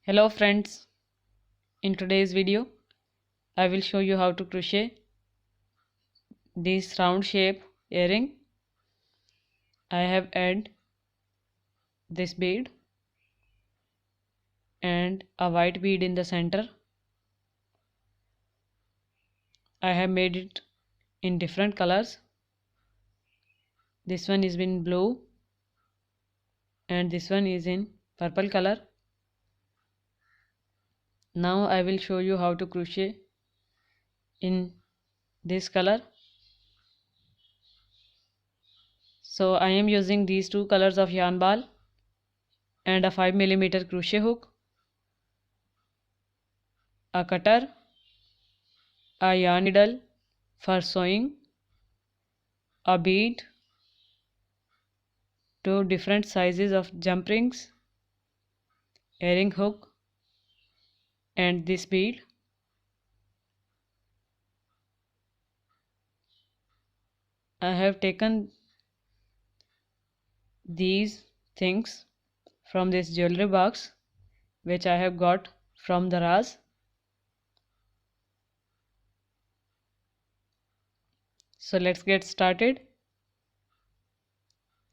Hello friends, in today's video I will show you how to crochet this round shape earring. I have added this bead and a white bead in the center. I have made it in different colors. This one is in blue and this one is in purple color. Now I will show you how to crochet in this color. So I am using these two colors of yarn ball and a 5mm crochet hook, a cutter, a yarn needle for sewing, a bead, two different sizes of jump rings, earring hook and this bead. I have taken these things from this jewelry box which I have got from Daraz. So let's get started.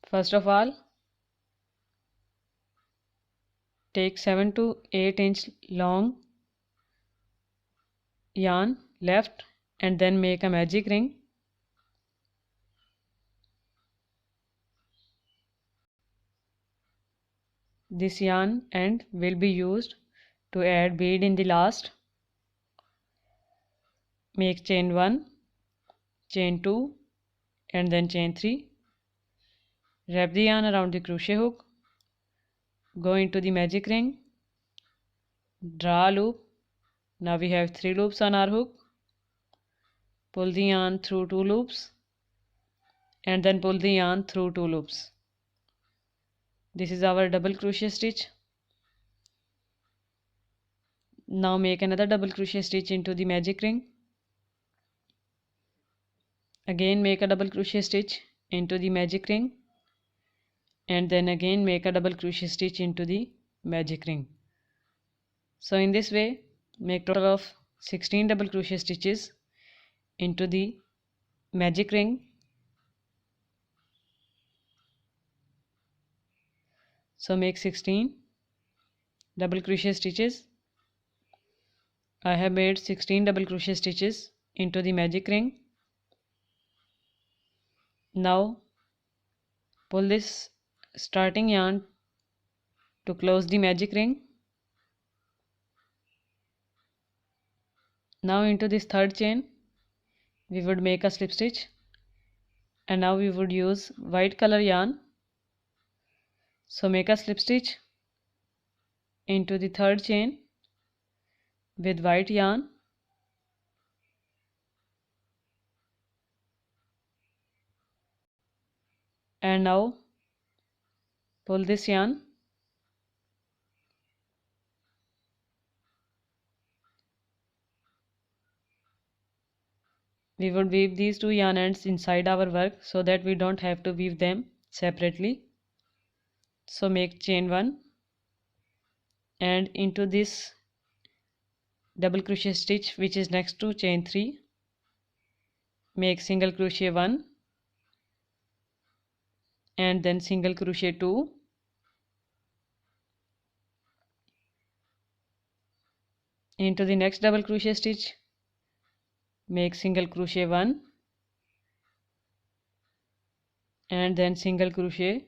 First of all, take 7 to 8 inch long yarn left and then make a magic ring. This yarn end will be used to add bead in the last. Make chain 1, chain 2 and then chain 3. Wrap the yarn around the crochet hook. Go into the magic ring. Draw a loop. Now we have 3 loops on our hook. Pull the yarn through 2 loops and then pull the yarn through 2 loops. This is our double crochet stitch. Now make another double crochet stitch into the magic ring. Again make a double crochet stitch into the magic ring and then again make a double crochet stitch into the magic ring. So in this way make total of 16 double crochet stitches into the magic ring. So make 16 double crochet stitches. I have made 16 double crochet stitches into the magic ring. Now pull this starting yarn to close the magic ring. Now into this third chain we would make a slip stitch and now we would use white color yarn. So make a slip stitch into the third chain with white yarn and now pull this yarn. We would weave these two yarn ends inside our work so that we don't have to weave them separately. So make chain 1 and into this double crochet stitch which is next to chain 3 make single crochet 1 and then single crochet 2 into the next double crochet stitch make single crochet 1 and then single crochet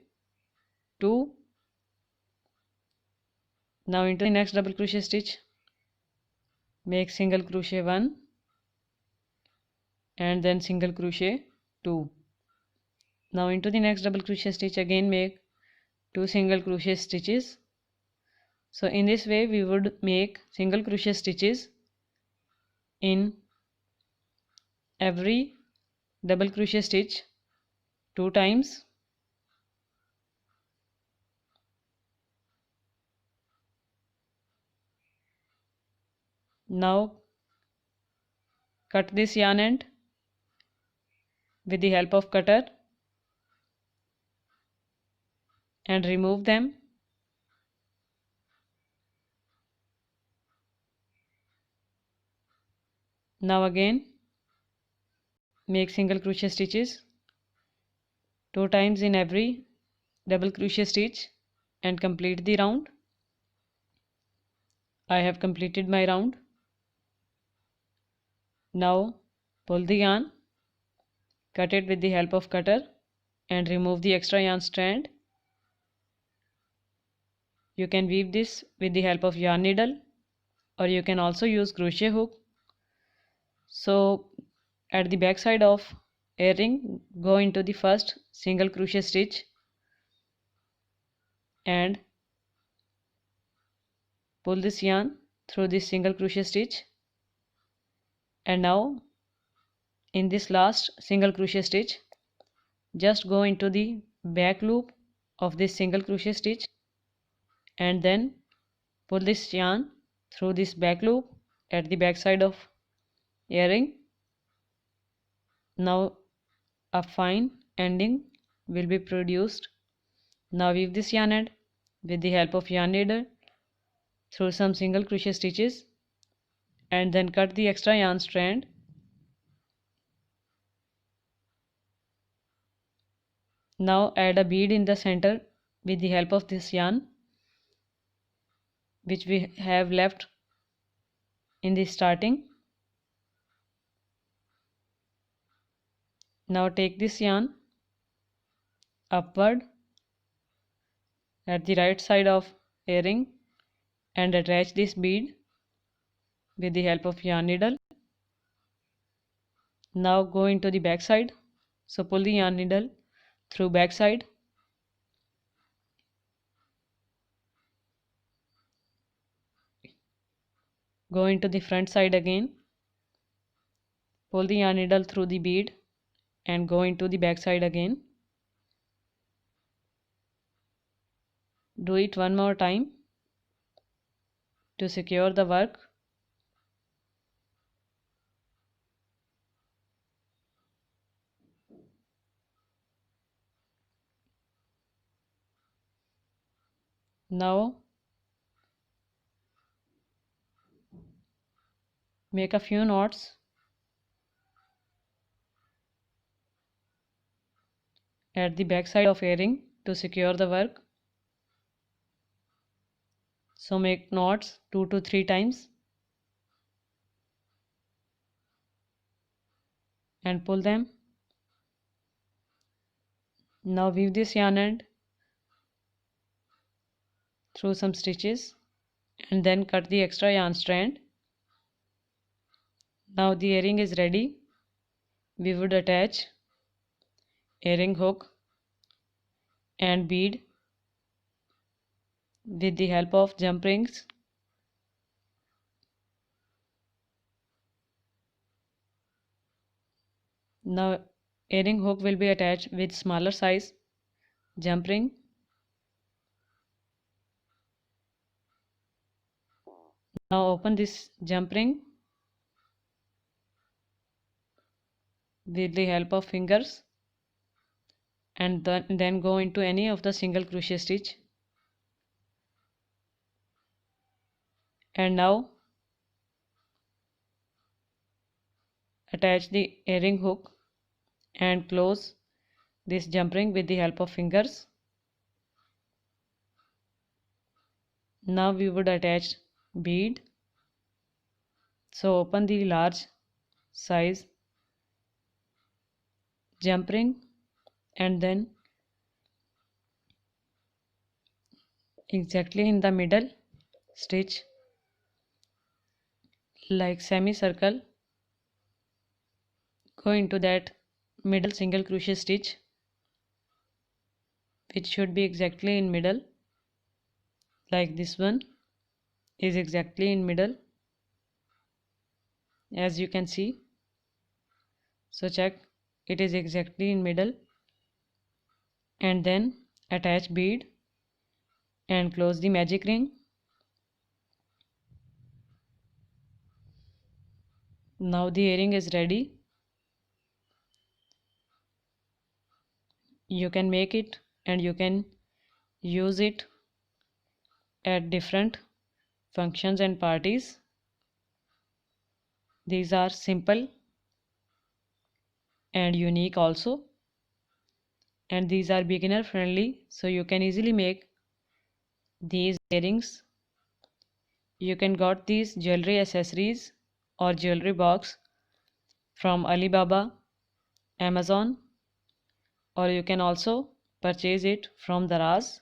2. Now into the next double crochet stitch make single crochet 1 and then single crochet 2. Now into the next double crochet stitch again make 2 single crochet stitches. So in this way we would make single crochet stitches in every double crochet stitch 2 times. Now cut this yarn end with the help of cutter and remove them. Now again make single crochet stitches 2 times in every double crochet stitch and complete the round. I have completed my round. Now pull the yarn, cut it with the help of cutter and remove the extra yarn strand. You can weave this with the help of yarn needle, or you can also use crochet hook. So at the back side of earring, go into the first single crochet stitch and pull this yarn through this single crochet stitch, and now in this last single crochet stitch just go into the back loop of this single crochet stitch and then pull this yarn through this back loop at the back side of earring. Now a fine ending will be produced. Now weave this yarn end with the help of yarn needle through some single crochet stitches and then cut the extra yarn strand. Now add a bead in the center with the help of this yarn which we have left in the starting. Now take this yarn upward at the right side of earring and attach this bead with the help of yarn needle. Now go into the back side. So pull the yarn needle through back side. Go into the front side again. Pull the yarn needle through the bead and go into the back side again. Do it one more time to secure the work. Now make a few knots at the back side of earring to secure the work. So make knots 2 to 3 times and pull them. Now weave this yarn end through some stitches and then cut the extra yarn strand. Now the earring is ready. We would attach earring hook and bead with the help of jump rings. Now earring hook will be attached with smaller size jump ring. Now open this jump ring with the help of fingers and then go into any of the single crochet stitch. And now attach the earring hook and close this jump ring with the help of fingers. Now we would attach bead. So open the large size jump ring and then exactly in the middle stitch like semicircle, go into that middle single crochet stitch which should be exactly in middle, like this one is exactly in middle as you can see. So check, it is exactly in middle and then attach bead and close the magic ring. Now the earring is ready. You can make it and you can use it at different functions and parties. These are simple and unique also, and these are beginner friendly, so you can easily make these earrings. You can got these jewelry accessories or jewelry box from Alibaba, Amazon, or you can also purchase it from Daraz.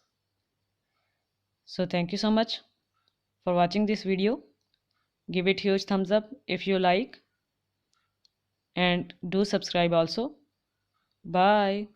So thank you so much for watching this video. Give it huge thumbs up if you like, and do subscribe also. Bye.